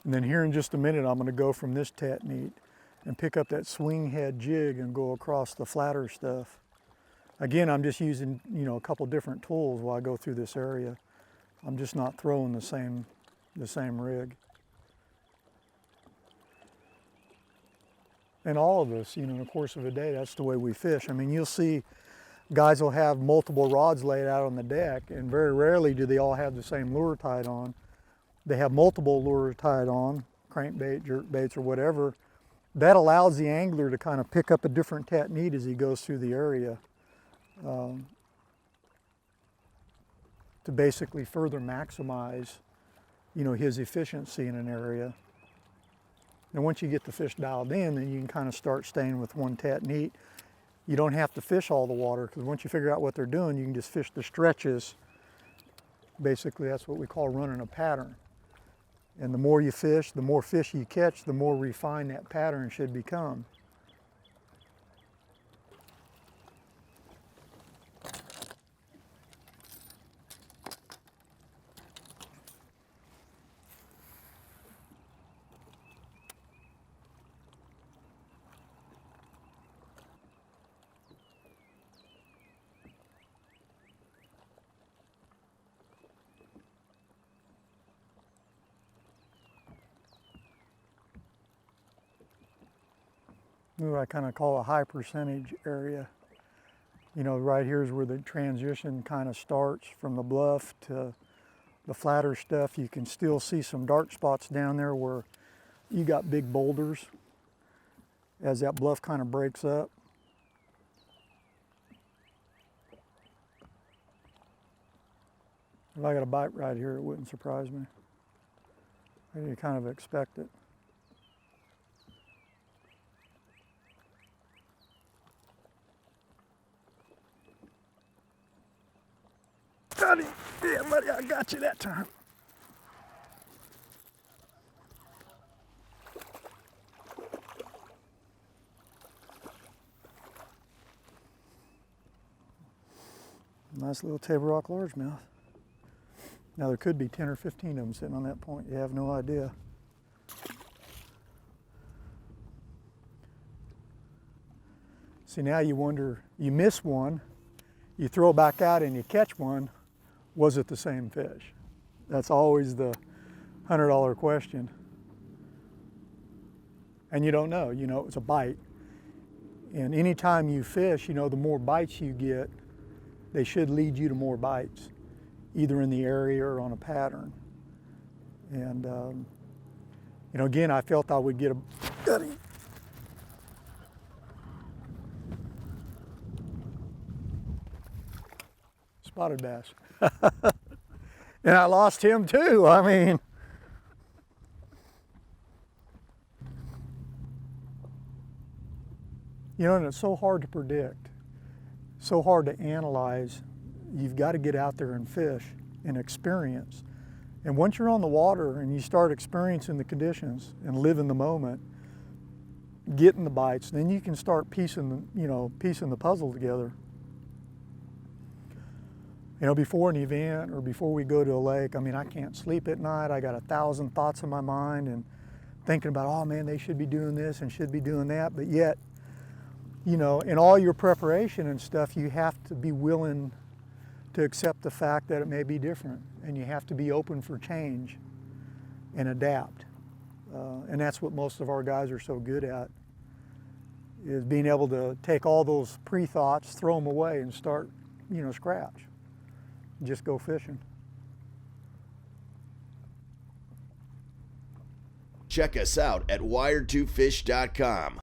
And then here in just a minute, I'm going to go from this technique and pick up that swing head jig and go across the flatter stuff. Again, I'm just using, a couple different tools while I go through this area. I'm just not throwing the same rig. And all of us, in the course of a day, that's the way we fish. I mean, you'll see guys will have multiple rods laid out on the deck, and very rarely do they all have the same lure tied on. They have multiple lures tied on, crankbait, jerkbaits, or whatever. That allows the angler to kind of pick up a different technique as he goes through the area to basically further maximize, his efficiency in an area. And once you get the fish dialed in, then you can kind of start staying with one technique. You don't have to fish all the water, because once you figure out what they're doing, you can just fish the stretches. Basically, that's what we call running a pattern. And the more you fish, the more fish you catch, the more refined that pattern should become. What I kind of call a high percentage area. Right here is where the transition kind of starts from the bluff to the flatter stuff. You can still see some dark spots down there where you got big boulders as that bluff kind of breaks up. If I got a bite right here, it wouldn't surprise me. You kind of expect it. Got him. Yeah, buddy, I got you that time. Nice little table rock largemouth. Now there could be 10 or 15 of them sitting on that point. You have no idea. See, now you wonder, you miss one, you throw it back out and you catch one. Was it the same fish? That's always the $100 question. And you don't know, it was a bite. And anytime you fish, the more bites you get, they should lead you to more bites, either in the area or on a pattern. And, again, I felt I would get a spotted bass. And I lost him too. I mean, and it's so hard to predict, so hard to analyze. You've got to get out there and fish and experience. And once you're on the water and you start experiencing the conditions and live in the moment, getting the bites, then you can start piecing the puzzle together. Before an event or before we go to a lake, I can't sleep at night. I got 1,000 thoughts in my mind and thinking about, oh man, they should be doing this and should be doing that. But yet, in all your preparation and stuff, you have to be willing to accept the fact that it may be different, and you have to be open for change and adapt. And that's what most of our guys are so good at, is being able to take all those pre-thoughts, throw them away, and start, scratch. Just go fishing. Check us out at wired2fish.com.